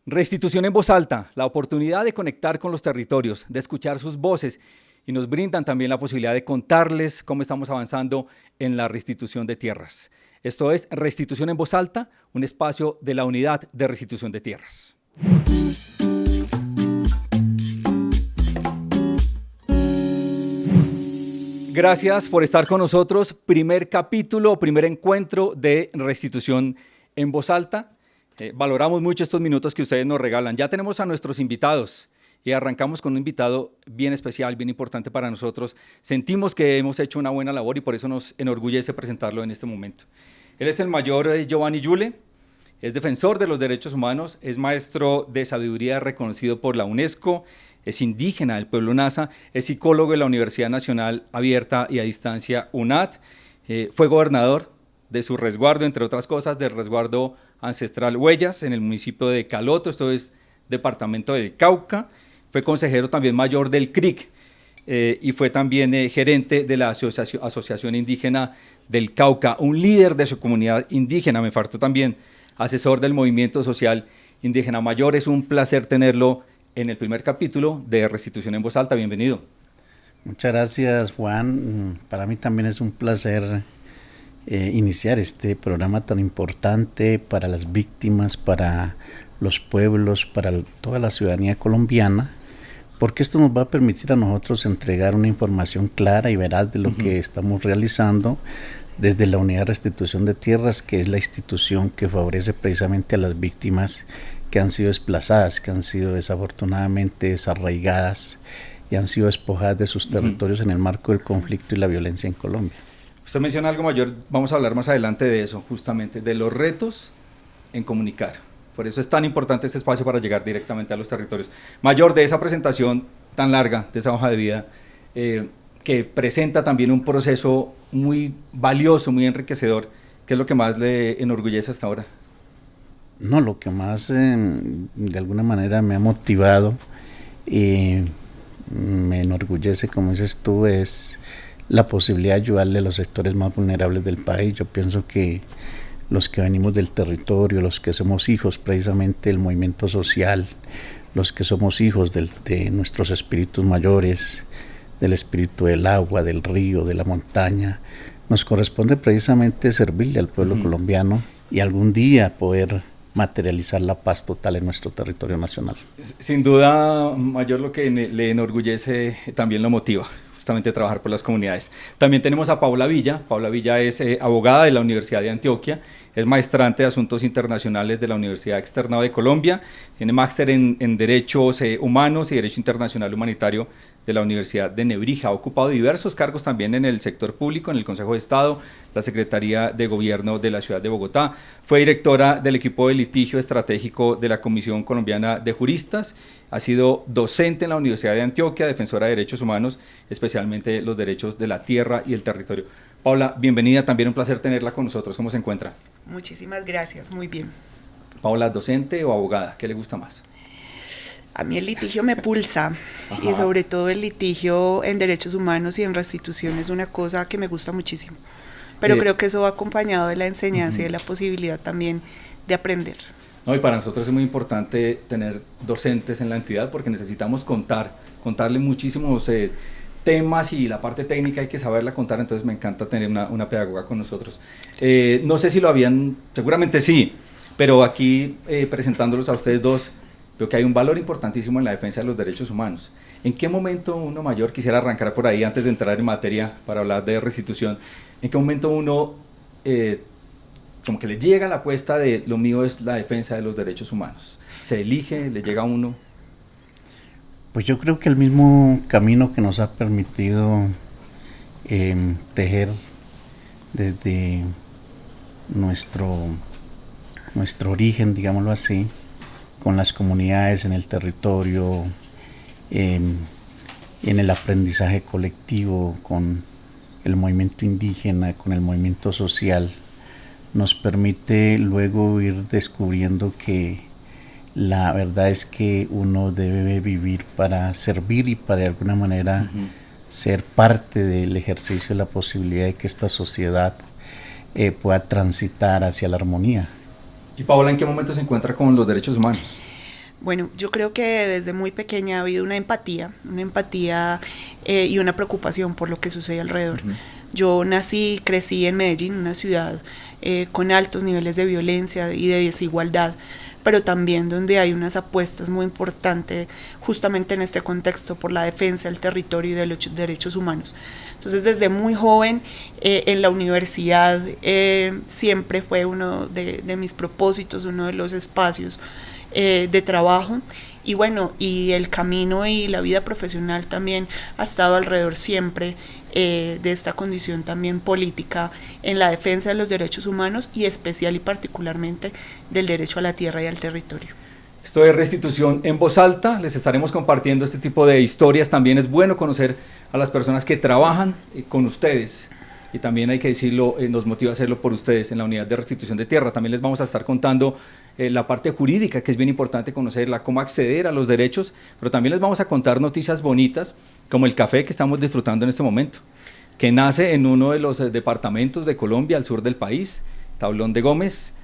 Restitución en voz alta, la oportunidad de conectar con los territorios, de escuchar sus voces y nos brindan también la posibilidad de contarles cómo estamos avanzando en la restitución de tierras. Esto es Restitución en voz alta, un espacio de la Unidad de Restitución de Tierras. Gracias por estar con nosotros. Primer capítulo, primer encuentro de Restitución en voz alta. Valoramos mucho estos minutos que ustedes nos regalan. Ya tenemos a nuestros invitados y arrancamos con un invitado bien especial, bien importante para nosotros. Sentimos que hemos hecho una buena labor y por eso nos enorgullece presentarlo en este momento. Él es el mayor Giovanni Yule, es defensor de los derechos humanos, es maestro de sabiduría reconocido por la UNESCO, es indígena del pueblo Nasa, es psicólogo de la Universidad Nacional Abierta y a Distancia UNAD, fue gobernador de su resguardo, entre otras cosas, del resguardo ancestral Huellas en el municipio de Caloto, esto es departamento del Cauca, fue consejero también mayor del CRIC y fue también gerente de la Asociación Indígena del Cauca, un líder de su comunidad indígena. Me faltó también asesor del movimiento social indígena mayor. Es un placer tenerlo en el primer capítulo de Restitución en Voz Alta. Bienvenido. Muchas gracias, Juan. Para mí también es un placer iniciar este programa tan importante para las víctimas, para los pueblos, para toda la ciudadanía colombiana, porque esto nos va a permitir a nosotros entregar una información clara y veraz de lo que estamos realizando desde la Unidad de Restitución de Tierras, que es la institución que favorece precisamente a las víctimas que han sido desplazadas, que han sido desafortunadamente desarraigadas y han sido despojadas de sus territorios en el marco del conflicto y la violencia en Colombia. Usted menciona algo mayor, vamos a hablar más adelante de eso, justamente, de los retos en comunicar. Por eso es tan importante este espacio para llegar directamente a los territorios. Mayor, de esa presentación tan larga, de esa hoja de vida, que presenta también un proceso muy valioso, muy enriquecedor, ¿qué es lo que más le enorgullece hasta ahora? No, lo que más de alguna manera me ha motivado y me enorgullece, como dices tú, es la posibilidad de ayudarle a los sectores más vulnerables del país. Yo pienso que los que venimos del territorio, los que somos hijos precisamente del movimiento social, los que somos hijos de nuestros espíritus mayores, del espíritu del agua, del río, de la montaña, nos corresponde precisamente servirle al pueblo colombiano y algún día poder materializar la paz total en nuestro territorio nacional. Sin duda, Mayor, lo que le enorgullece también lo motiva, justamente trabajar por las comunidades. También tenemos a Paula Villa. Paula Villa es abogada de la Universidad de Antioquia, es maestrante de Asuntos Internacionales de la Universidad Externado de Colombia, tiene máster en Derechos Humanos y Derecho Internacional Humanitario de la Universidad de Nebrija. Ha ocupado diversos cargos también en el sector público, en el Consejo de Estado, la Secretaría de Gobierno de la Ciudad de Bogotá. Fue directora del equipo de litigio estratégico de la Comisión Colombiana de Juristas. Ha sido docente en la Universidad de Antioquia, defensora de derechos humanos, especialmente los derechos de la tierra y el territorio. Paula, bienvenida, también un placer tenerla con nosotros. ¿Cómo se encuentra? Muchísimas gracias, muy bien. Paula, ¿docente o abogada? ¿Qué le gusta más? A mí el litigio me pulsa. Ajá. Y sobre todo el litigio en derechos humanos y en restitución es una cosa que me gusta muchísimo. Pero creo que eso va acompañado de la enseñanza y de la posibilidad también de aprender. No, y para nosotros es muy importante tener docentes en la entidad porque necesitamos contarle muchísimos temas y la parte técnica hay que saberla contar, entonces me encanta tener una pedagoga con nosotros. No sé si lo habían, seguramente sí, pero aquí presentándolos a ustedes dos, veo que hay un valor importantísimo en la defensa de los derechos humanos. ¿En qué momento uno, Mayor, quisiera arrancar por ahí antes de entrar en materia para hablar de restitución, en qué momento uno como que le llega la apuesta de lo mío es la defensa de los derechos humanos? ¿Se elige, le llega a uno? Pues yo creo que el mismo camino que nos ha permitido tejer desde nuestro origen, digámoslo así, con las comunidades en el territorio, en el aprendizaje colectivo, con el movimiento indígena, con el movimiento social, nos permite luego ir descubriendo que la verdad es que uno debe vivir para servir y para de alguna manera ser parte del ejercicio de la posibilidad de que esta sociedad pueda transitar hacia la armonía. Y Paola, ¿en qué momento se encuentra con los derechos humanos? Bueno, yo creo que desde muy pequeña ha habido una empatía y una preocupación por lo que sucede alrededor. Yo nací, crecí en Medellín, una ciudad con altos niveles de violencia y de desigualdad, pero también donde hay unas apuestas muy importantes justamente en este contexto por la defensa del territorio y de los derechos humanos. Entonces, desde muy joven en la universidad siempre fue uno de mis propósitos, uno de los espacios de trabajo. Y bueno, y el camino y la vida profesional también ha estado alrededor siempre de esta condición también política en la defensa de los derechos humanos y especial y particularmente del derecho a la tierra y al territorio. Esto es Restitución en Voz Alta, les estaremos compartiendo este tipo de historias. También es bueno conocer a las personas que trabajan con ustedes, y también hay que decirlo, nos motiva a hacerlo por ustedes en la Unidad de Restitución de Tierra. También les vamos a estar contando la parte jurídica, que es bien importante conocerla, cómo acceder a los derechos, pero también les vamos a contar noticias bonitas, como el café que estamos disfrutando en este momento, que nace en uno de los departamentos de Colombia, al sur del país, Tablón de Gómez.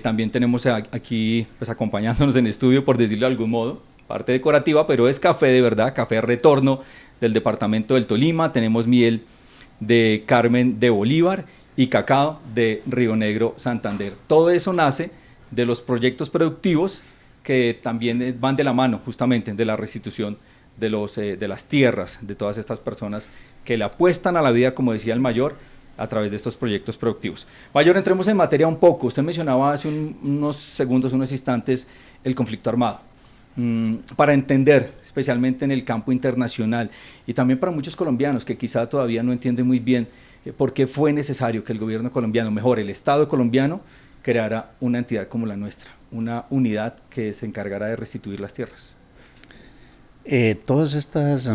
También tenemos aquí pues, acompañándonos en estudio, por decirlo de algún modo, parte decorativa, pero es café de verdad, café Retorno del departamento del Tolima. Tenemos miel de Carmen de Bolívar y cacao de Río Negro, Santander. Todo eso nace de los proyectos productivos que también van de la mano justamente de la restitución de las tierras de todas estas personas que le apuestan a la vida, como decía el mayor, a través de estos proyectos productivos. Mayor, entremos en materia un poco. Usted mencionaba hace unos segundos, unos instantes, el conflicto armado. Para entender, especialmente en el campo internacional, y también para muchos colombianos que quizá todavía no entienden muy bien por qué fue necesario que el gobierno colombiano, mejor el Estado colombiano, creara una entidad como la nuestra, una unidad que se encargara de restituir las tierras. Todas estas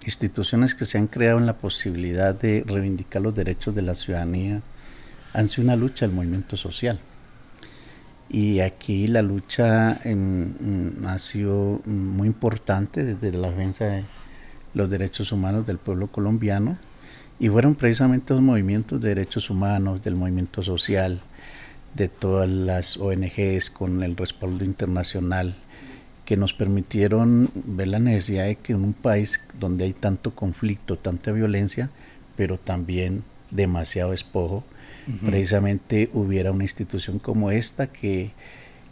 instituciones que se han creado en la posibilidad de reivindicar los derechos de la ciudadanía han sido una lucha del movimiento social. Y aquí la lucha ha sido muy importante desde la defensa de los derechos humanos del pueblo colombiano, y fueron precisamente los movimientos de derechos humanos, del movimiento social, de todas las ONGs con el respaldo internacional, que nos permitieron ver la necesidad de que en un país donde hay tanto conflicto, tanta violencia, pero también demasiado despojo, precisamente hubiera una institución como esta que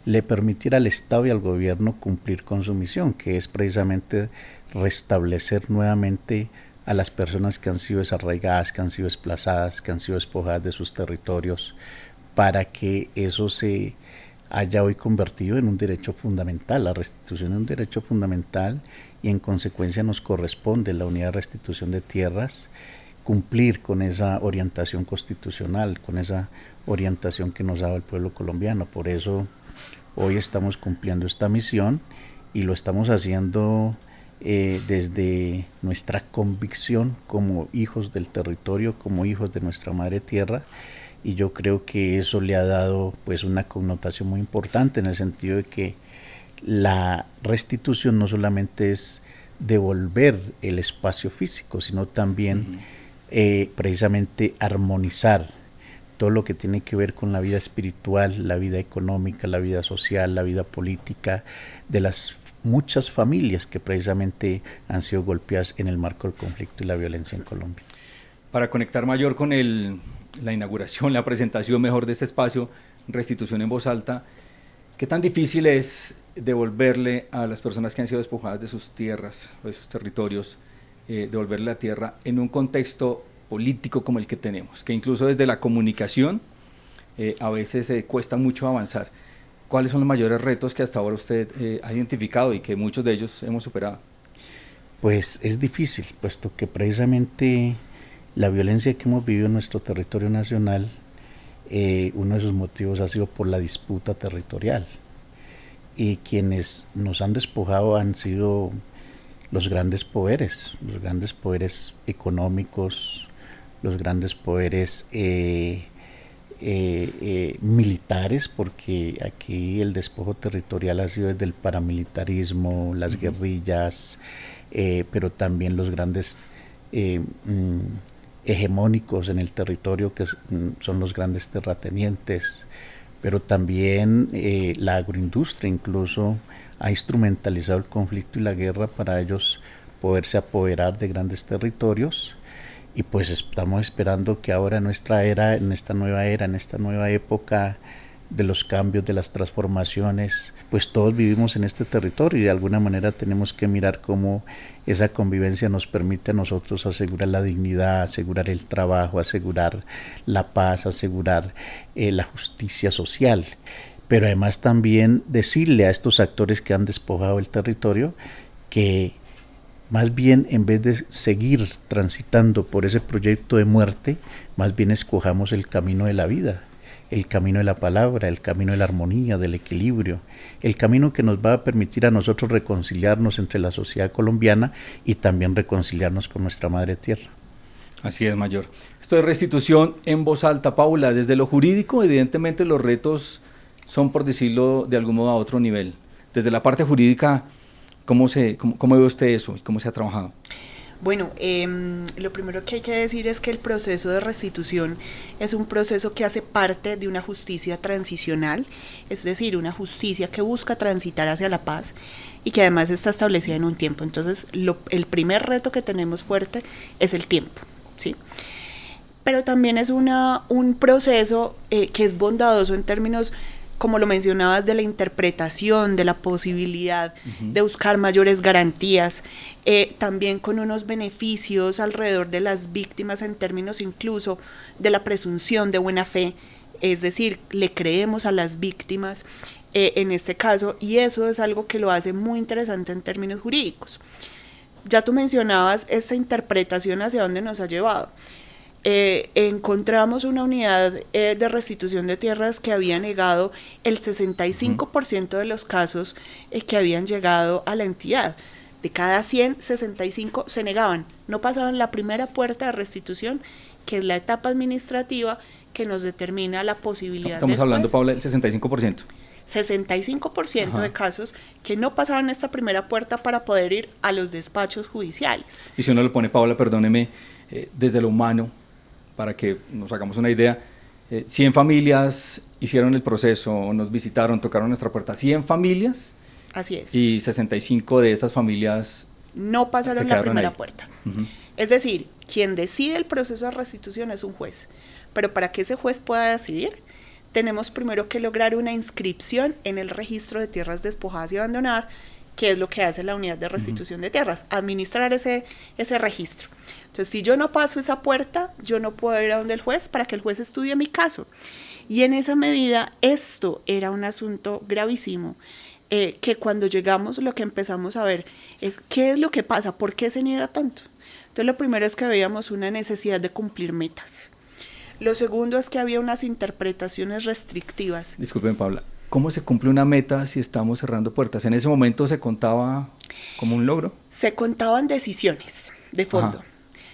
le permitiera al Estado y al gobierno cumplir con su misión, que es precisamente restablecer nuevamente a las personas que han sido desarraigadas, que han sido desplazadas, que han sido despojadas de sus territorios, para que eso se haya hoy convertido en un derecho fundamental. La restitución es un derecho fundamental y en consecuencia nos corresponde la Unidad de Restitución de Tierras cumplir con esa orientación constitucional, con esa orientación que nos ha dado el pueblo colombiano. Por eso hoy estamos cumpliendo esta misión y lo estamos haciendo desde nuestra convicción como hijos del territorio, como hijos de nuestra madre tierra, y yo creo que eso le ha dado pues una connotación muy importante en el sentido de que la restitución no solamente es devolver el espacio físico, sino también precisamente armonizar todo lo que tiene que ver con la vida espiritual, la vida económica, la vida social, la vida política de las muchas familias que precisamente han sido golpeadas en el marco del conflicto y la violencia en Colombia. Para conectar mayor con la inauguración, la presentación mejor de este espacio, Restitución en Voz Alta, ¿qué tan difícil es devolverle a las personas que han sido despojadas de sus tierras o de sus territorios, devolverle la tierra en un contexto político como el que tenemos, que incluso desde la comunicación a veces cuesta mucho avanzar? ¿Cuáles son los mayores retos que hasta ahora usted ha identificado y que muchos de ellos hemos superado? Pues es difícil, puesto que precisamente la violencia que hemos vivido en nuestro territorio nacional, uno de sus motivos ha sido por la disputa territorial, y quienes nos han despojado han sido los grandes poderes económicos, los grandes poderes militares, porque aquí el despojo territorial ha sido desde el paramilitarismo, las guerrillas, pero también los grandes hegemónicos en el territorio, que son los grandes terratenientes, pero también la agroindustria incluso ha instrumentalizado el conflicto y la guerra para ellos poderse apoderar de grandes territorios. Y pues estamos esperando que ahora en esta nueva época de los cambios, de las transformaciones, pues todos vivimos en este territorio y de alguna manera tenemos que mirar cómo esa convivencia nos permite a nosotros asegurar la dignidad, asegurar el trabajo, asegurar la paz, asegurar la justicia social. Pero además también decirle a estos actores que han despojado el territorio que más bien en vez de seguir transitando por ese proyecto de muerte, más bien escojamos el camino de la vida, el camino de la palabra, el camino de la armonía, del equilibrio, el camino que nos va a permitir a nosotros reconciliarnos entre la sociedad colombiana y también reconciliarnos con nuestra madre tierra. Así es, mayor. Esto es Restitución en Voz Alta. Paula, desde lo jurídico, evidentemente los retos son, por decirlo de algún modo, a otro nivel. Desde la parte jurídica, ¿cómo ve usted eso y cómo se ha trabajado? Bueno, lo primero que hay que decir es que el proceso de restitución es un proceso que hace parte de una justicia transicional, es decir, una justicia que busca transitar hacia la paz y que además está establecida en un tiempo. Entonces, el primer reto que tenemos fuerte es el tiempo, ¿sí? Pero también es un proceso que es bondadoso en términos, como lo mencionabas, de la interpretación, de la posibilidad de buscar mayores garantías, también con unos beneficios alrededor de las víctimas en términos incluso de la presunción de buena fe, es decir, le creemos a las víctimas en este caso, y eso es algo que lo hace muy interesante en términos jurídicos. Ya tú mencionabas esta interpretación hacia dónde nos ha llevado. Encontramos una unidad de restitución de tierras que había negado el 65% de los casos que habían llegado a la entidad. De cada 100, 65 se negaban, no pasaban la primera puerta de restitución, que es la etapa administrativa que nos determina la posibilidad. Estamos hablando, Paula, del 65%. 65% de casos que no pasaban esta primera puerta para poder ir a los despachos judiciales. Y si uno lo pone, Paula, perdóneme, desde lo humano, para que nos hagamos una idea, 100 familias hicieron el proceso, nos visitaron, tocaron nuestra puerta, 100 familias. Así es. Y 65 de esas familias no pasaron la primera puerta. Es decir, quien decide el proceso de restitución es un juez, pero para que ese juez pueda decidir, tenemos primero que lograr una inscripción en el registro de tierras despojadas y abandonadas, que es lo que hace la unidad de restitución de tierras, administrar ese registro. Entonces, si yo no paso esa puerta, yo no puedo ir a donde el juez para que el juez estudie mi caso. Y en esa medida, esto era un asunto gravísimo, que cuando llegamos lo que empezamos a ver es qué es lo que pasa, por qué se niega tanto. Entonces, lo primero es que veíamos una necesidad de cumplir metas. Lo segundo es que había unas interpretaciones restrictivas. Disculpen, Paula, ¿cómo se cumple una meta si estamos cerrando puertas? ¿En ese momento se contaba como un logro? Se contaban decisiones de fondo. Ajá.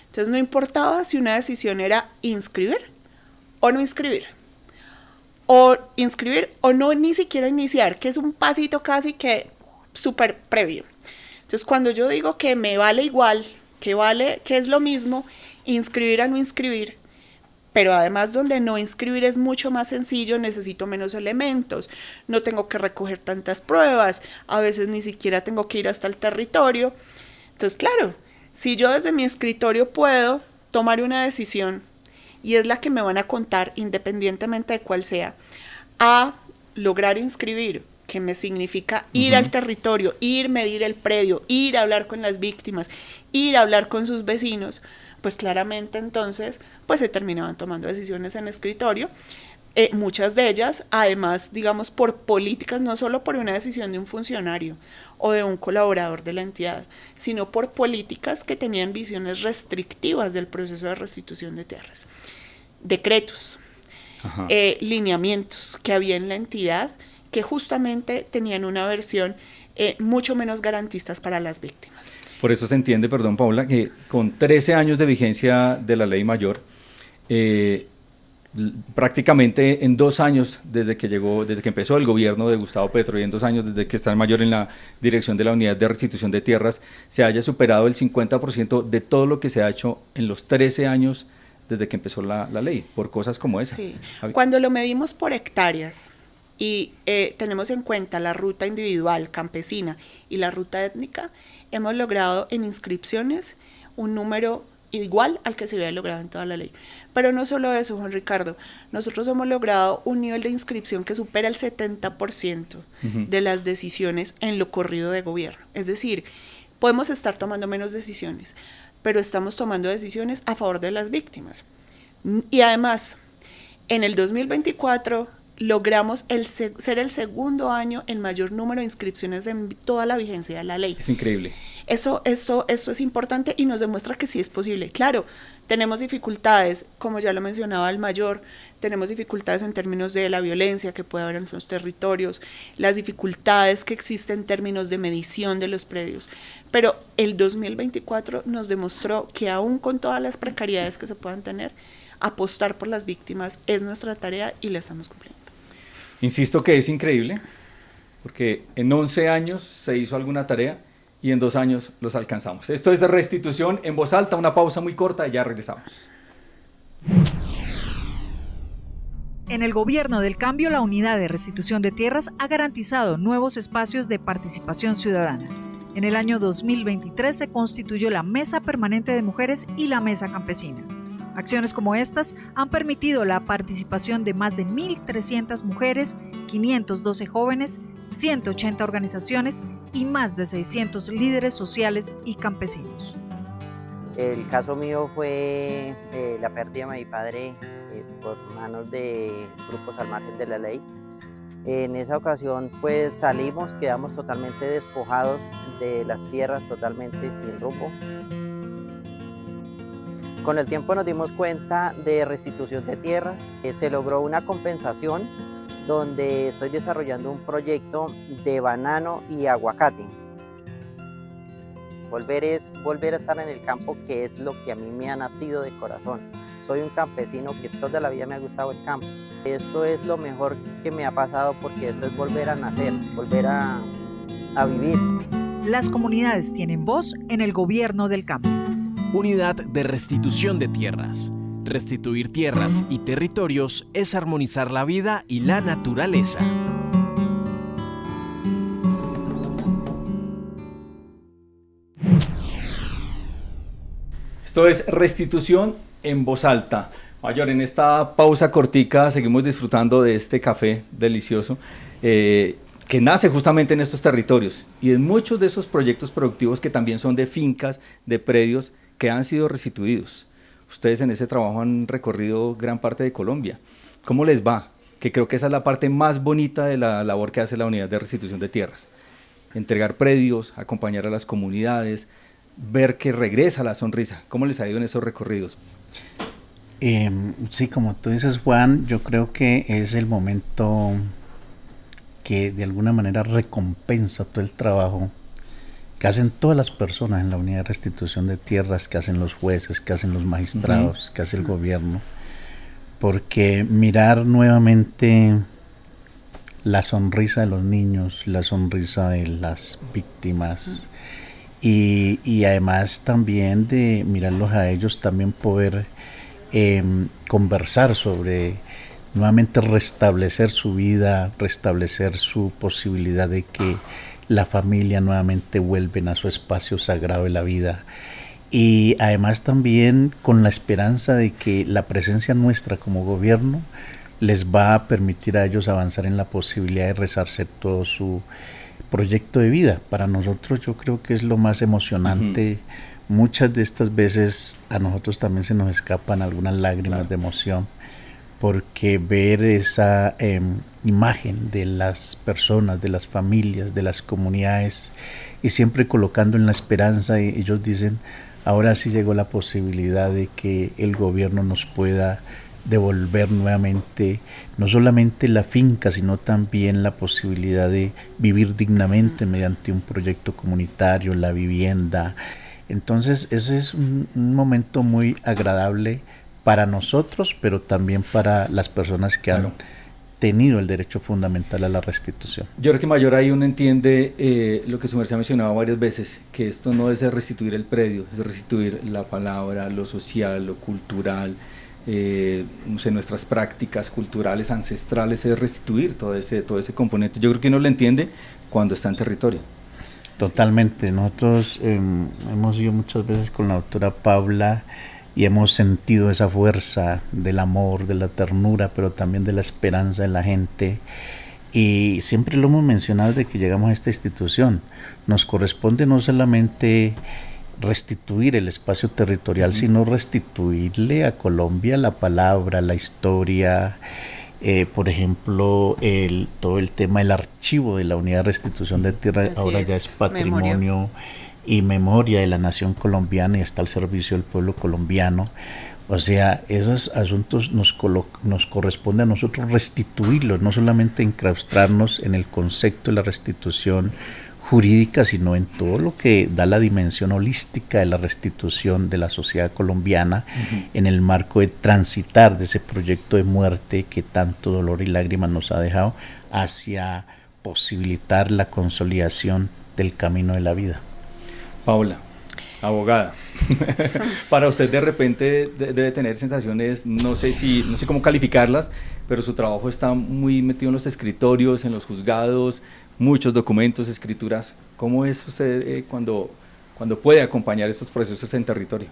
Entonces no importaba si una decisión era inscribir o no inscribir, o no ni siquiera iniciar, que es un pasito casi que súper previo. Entonces cuando yo digo que me vale igual, que es lo mismo, inscribir a no inscribir, pero además donde no inscribir es mucho más sencillo, necesito menos elementos, no tengo que recoger tantas pruebas, a veces ni siquiera tengo que ir hasta el territorio. Entonces, claro, si yo desde mi escritorio puedo tomar una decisión y es la que me van a contar independientemente de cuál sea, a lograr inscribir, que me significa ir al territorio, ir medir el predio, ir a hablar con las víctimas, ir a hablar con sus vecinos, pues claramente entonces pues se terminaban tomando decisiones en escritorio, muchas de ellas además digamos por políticas, no solo por una decisión de un funcionario o de un colaborador de la entidad, sino por políticas que tenían visiones restrictivas del proceso de restitución de tierras, decretos, lineamientos que había en la entidad que justamente tenían una versión mucho menos garantistas para las víctimas. Por eso se entiende, perdón Paula, que con 13 años de vigencia de la ley mayor, prácticamente en 2 años desde que empezó el gobierno de Gustavo Petro y en 2 años desde que está el mayor en la dirección de la unidad de restitución de tierras, se haya superado el 50% de todo lo que se ha hecho en los 13 años desde que empezó la ley, por cosas como esa. Sí. Cuando lo medimos por hectáreas, y tenemos en cuenta la ruta individual campesina y la ruta étnica, hemos logrado en inscripciones un número igual al que se había logrado en toda la ley. Pero no solo eso, Juan Ricardo, nosotros hemos logrado un nivel de inscripción que supera el 70% de las decisiones en lo corrido de gobierno. Es decir, podemos estar tomando menos decisiones, pero estamos tomando decisiones a favor de las víctimas. Y además, en el 2024 logramos ser el segundo año en mayor número de inscripciones en toda la vigencia de la ley. Es increíble. Eso es importante y nos demuestra que sí es posible. Claro, tenemos dificultades, como ya lo mencionaba el mayor, tenemos dificultades en términos de la violencia que puede haber en esos territorios, las dificultades que existen en términos de medición de los predios, pero el 2024 nos demostró que aún con todas las precariedades que se puedan tener, apostar por las víctimas es nuestra tarea y la estamos cumpliendo. Insisto que es increíble, porque en 11 años se hizo alguna tarea y en 2 años los alcanzamos. Esto es de Restitución en Voz Alta, una pausa muy corta y ya regresamos. En el Gobierno del Cambio, la Unidad de Restitución de Tierras ha garantizado nuevos espacios de participación ciudadana. En el año 2023 se constituyó la Mesa Permanente de Mujeres y la Mesa Campesina. Acciones como estas han permitido la participación de más de 1.300 mujeres, 512 jóvenes, 180 organizaciones y más de 600 líderes sociales y campesinos. El caso mío fue la pérdida de mi padre por manos de grupos al margen de la ley. En esa ocasión pues salimos, quedamos totalmente despojados de las tierras, totalmente sin rumbo. Con el tiempo nos dimos cuenta de restitución de tierras, se logró una compensación donde estoy desarrollando un proyecto de banano y aguacate. Volver a estar en el campo, que es lo que a mí me ha nacido de corazón. Soy un campesino que toda la vida me ha gustado el campo. Esto es lo mejor que me ha pasado porque esto es volver a nacer, volver a vivir. Las comunidades tienen voz en el Gobierno del Cambio. Unidad de Restitución de Tierras. Restituir tierras y territorios es armonizar la vida y la naturaleza. Esto es Restitución en Voz Alta. Mayor, en esta pausa cortica seguimos disfrutando de este café delicioso que nace justamente en estos territorios y en muchos de esos proyectos productivos que también son de fincas, de predios que han sido restituidos. Ustedes en ese trabajo han recorrido gran parte de Colombia. ¿Cómo les va? Que creo que esa es la parte más bonita de la labor que hace la Unidad de Restitución de Tierras. Entregar predios, acompañar a las comunidades, ver que regresa la sonrisa. ¿Cómo les ha ido en esos recorridos? Sí, como tú dices, Juan, yo creo que es el momento que de alguna manera recompensa todo el trabajo que hacen todas las personas en la Unidad de Restitución de Tierras, que hacen los jueces, que hacen los magistrados, que hace el gobierno, porque mirar nuevamente la sonrisa de los niños, la sonrisa de las víctimas, y además también de mirarlos a ellos, también poder conversar sobre nuevamente restablecer su vida, restablecer su posibilidad de que la familia nuevamente vuelven a su espacio sagrado de la vida, y además también con la esperanza de que la presencia nuestra como gobierno les va a permitir a ellos avanzar en la posibilidad de resarcir todo su proyecto de vida. Para nosotros yo creo que es lo más emocionante. Muchas de estas veces a nosotros también se nos escapan algunas lágrimas de emoción, porque ver esa imagen de las personas, de las familias, de las comunidades, y siempre colocando en la esperanza, y ellos dicen, ahora sí llegó la posibilidad de que el gobierno nos pueda devolver nuevamente, no solamente la finca, sino también la posibilidad de vivir dignamente mediante un proyecto comunitario, la vivienda. Entonces ese es un momento muy agradable para nosotros, pero también para las personas que han tenido el derecho fundamental a la restitución. Yo creo que mayor ahí uno entiende lo que su merced ha mencionado varias veces, que esto no es restituir el predio, es restituir la palabra, lo social, lo cultural, no sé, nuestras prácticas culturales ancestrales, es restituir todo ese componente. Yo creo que uno lo entiende cuando está en territorio. Totalmente. Nosotros hemos ido muchas veces con la doctora Paula y hemos sentido esa fuerza del amor, de la ternura, pero también de la esperanza en la gente. Y siempre lo hemos mencionado desde que llegamos a esta institución. Nos corresponde no solamente restituir el espacio territorial, sino restituirle a Colombia la palabra, la historia. Por ejemplo, todo el tema del archivo de la Unidad de Restitución de Tierra ahora ya es patrimonio y memoria de la nación colombiana y está al servicio del pueblo colombiano. O sea, esos asuntos nos corresponde a nosotros restituirlos, no solamente enclaustrarnos en el concepto de la restitución jurídica, sino en todo lo que da la dimensión holística de la restitución de la sociedad colombiana, en el marco de transitar de ese proyecto de muerte que tanto dolor y lágrimas nos ha dejado hacia posibilitar la consolidación del camino de la vida. Paula, abogada, para usted de repente debe tener sensaciones, no sé cómo calificarlas, pero su trabajo está muy metido en los escritorios, en los juzgados, muchos documentos, escrituras. ¿Cómo es usted cuando puede acompañar estos procesos en territorio?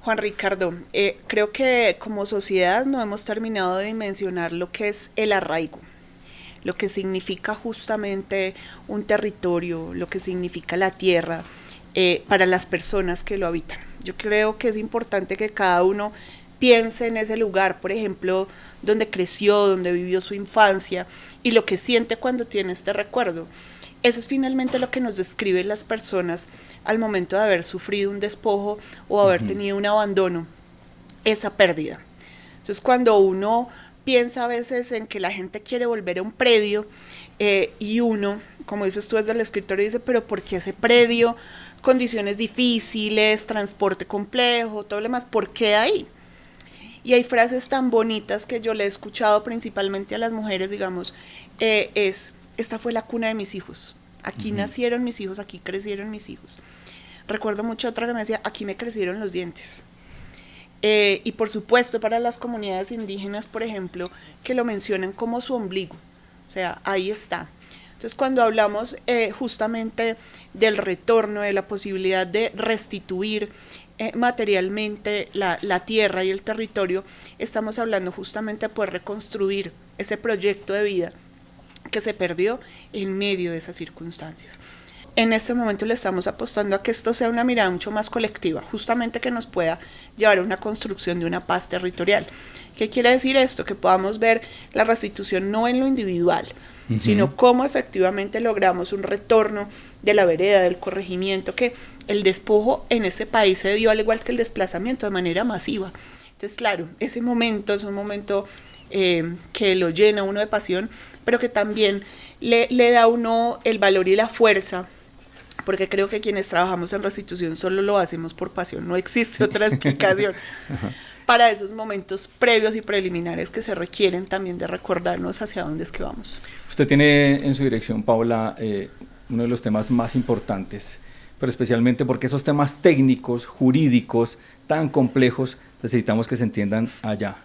Juan Ricardo, creo que como sociedad no hemos terminado de dimensionar lo que es el arraigo, lo que significa justamente un territorio, lo que significa la tierra para las personas que lo habitan. Yo creo que es importante que cada uno piense en ese lugar, por ejemplo, donde creció, donde vivió su infancia y lo que siente cuando tiene este recuerdo. Eso es finalmente lo que nos describen las personas al momento de haber sufrido un despojo o haber tenido un abandono, esa pérdida. Entonces, cuando uno piensa a veces en que la gente quiere volver a un predio y uno, como dices tú desde el escritorio, dice, pero ¿por qué ese predio? Condiciones difíciles, transporte complejo, todo lo demás, ¿por qué ahí? Y hay frases tan bonitas que yo le he escuchado principalmente a las mujeres, digamos, esta fue la cuna de mis hijos, aquí nacieron mis hijos, aquí crecieron mis hijos. Recuerdo mucho otra que me decía, aquí me crecieron los dientes. Y por supuesto para las comunidades indígenas, por ejemplo, que lo mencionan como su ombligo, o sea, ahí está. Entonces, cuando hablamos justamente del retorno, de la posibilidad de restituir materialmente la tierra y el territorio, estamos hablando justamente de poder reconstruir ese proyecto de vida que se perdió en medio de esas circunstancias. En este momento le estamos apostando a que esto sea una mirada mucho más colectiva, justamente que nos pueda llevar a una construcción de una paz territorial. ¿Qué quiere decir esto? Que podamos ver la restitución no en lo individual, sino cómo efectivamente logramos un retorno de la vereda, del corregimiento, que el despojo en ese país se dio al igual que el desplazamiento de manera masiva. Entonces, claro, ese momento es un momento que lo llena uno de pasión, pero que también le da a uno el valor y la fuerza, porque creo que quienes trabajamos en restitución solo lo hacemos por pasión, no existe otra explicación. Para esos momentos previos y preliminares que se requieren también de recordarnos hacia dónde es que vamos. Usted tiene en su dirección, Paula, uno de los temas más importantes, pero especialmente porque esos temas técnicos, jurídicos, tan complejos, necesitamos que se entiendan allá,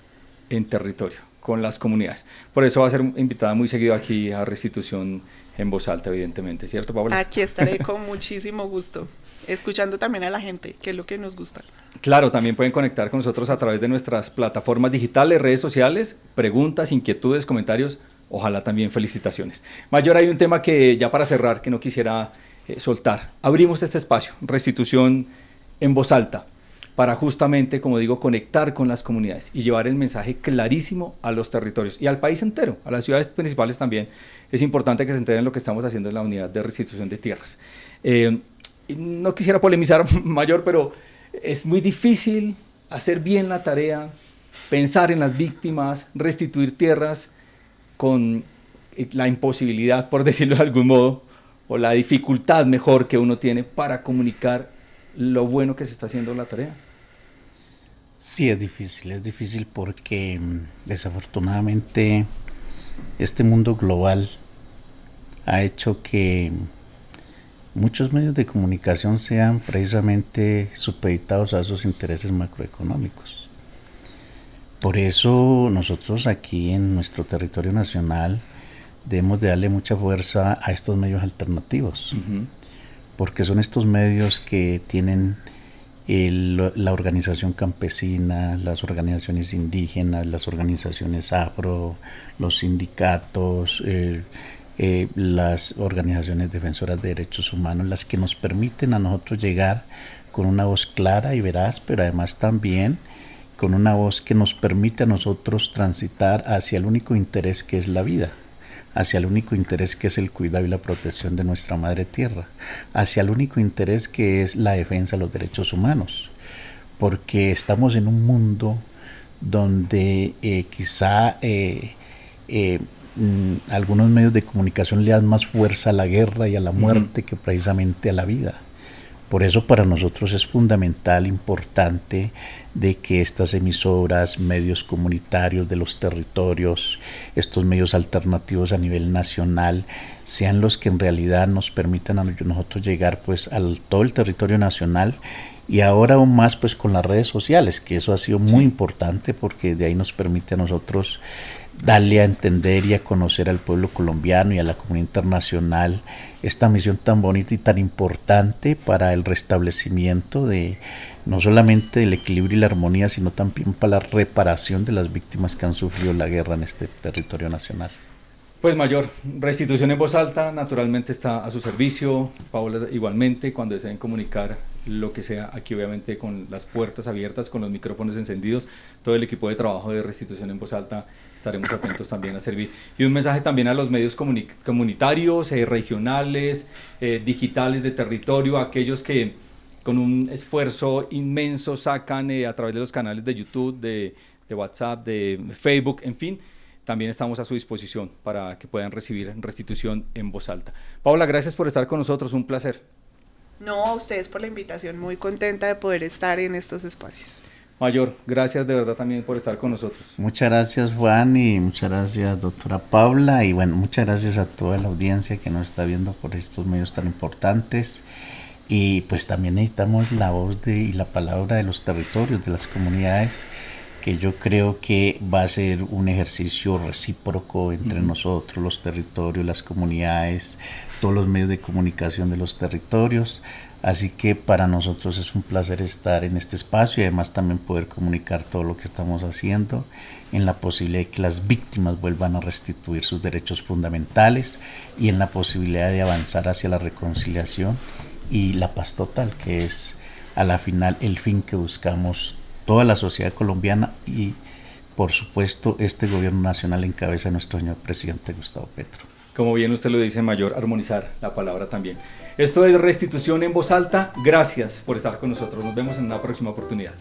en territorio, con las comunidades. Por eso va a ser invitada muy seguido aquí a Restitución en Voz Alta, evidentemente, ¿cierto, Paula? Aquí estaré con muchísimo gusto, escuchando también a la gente, que es lo que nos gusta. Claro, también pueden conectar con nosotros a través de nuestras plataformas digitales, redes sociales, preguntas, inquietudes, comentarios, ojalá también felicitaciones. Mayor, hay un tema que ya para cerrar, que no quisiera soltar. Abrimos este espacio, Restitución en Voz Alta, para justamente, como digo, conectar con las comunidades y llevar el mensaje clarísimo a los territorios y al país entero, a las ciudades principales también. Es importante que se enteren lo que estamos haciendo en la unidad de restitución de tierras. No quisiera polemizar, Mayor, pero es muy difícil hacer bien la tarea, pensar en las víctimas, restituir tierras con la imposibilidad, por decirlo de algún modo, o la dificultad mejor que uno tiene para comunicar lo bueno que se está haciendo la tarea. Sí, es difícil porque desafortunadamente este mundo global ha hecho que muchos medios de comunicación sean precisamente supeditados a esos intereses macroeconómicos. Por eso nosotros aquí en nuestro territorio nacional debemos de darle mucha fuerza a estos medios alternativos, porque son estos medios que tienen la organización campesina, las organizaciones indígenas, las organizaciones afro, los sindicatos, las organizaciones defensoras de derechos humanos, las que nos permiten a nosotros llegar con una voz clara y veraz, pero además también con una voz que nos permite a nosotros transitar hacia el único interés que es la vida, hacia el único interés que es el cuidado y la protección de nuestra madre tierra, hacia el único interés que es la defensa de los derechos humanos, porque estamos en un mundo donde quizá algunos medios de comunicación le dan más fuerza a la guerra y a la muerte que precisamente a la vida. Por eso para nosotros es fundamental, importante, de que estas emisoras, medios comunitarios de los territorios, estos medios alternativos a nivel nacional, sean los que en realidad nos permitan a nosotros llegar pues a todo el territorio nacional, y ahora aún más pues con las redes sociales, que eso ha sido muy importante, porque de ahí nos permite a nosotros darle a entender y a conocer al pueblo colombiano y a la comunidad internacional esta misión tan bonita y tan importante para el restablecimiento de no solamente del equilibrio y la armonía, sino también para la reparación de las víctimas que han sufrido la guerra en este territorio nacional. Pues Mayor, Restitución en Voz Alta naturalmente está a su servicio. Paola igualmente, cuando deseen comunicar lo que sea, aquí obviamente con las puertas abiertas, con los micrófonos encendidos, todo el equipo de trabajo de Restitución en Voz Alta estaremos atentos también a servir. Y un mensaje también a los medios comunitarios, regionales, digitales de territorio, aquellos que con un esfuerzo inmenso sacan a través de los canales de YouTube, de WhatsApp, de Facebook, en fin. También estamos a su disposición para que puedan recibir Restitución en Voz Alta. Paola, gracias por estar con nosotros, un placer. No, a ustedes por la invitación, muy contenta de poder estar en estos espacios. Mayor, gracias de verdad también por estar con nosotros. Muchas gracias Juan y muchas gracias doctora Paula, y bueno, muchas gracias a toda la audiencia que nos está viendo por estos medios tan importantes. Y pues también necesitamos la voz y la palabra de los territorios, de las comunidades, que yo creo que va a ser un ejercicio recíproco entre nosotros, los territorios, las comunidades, todos los medios de comunicación de los territorios. Así que para nosotros es un placer estar en este espacio y además también poder comunicar todo lo que estamos haciendo en la posibilidad de que las víctimas vuelvan a restituir sus derechos fundamentales y en la posibilidad de avanzar hacia la reconciliación y la paz total, que es a la final el fin que buscamos toda la sociedad colombiana y por supuesto este gobierno nacional en cabeza de nuestro señor presidente Gustavo Petro. Como bien usted lo dice, Mayor, armonizar la palabra también. Esto es Restitución en Voz Alta. Gracias por estar con nosotros. Nos vemos en una próxima oportunidad.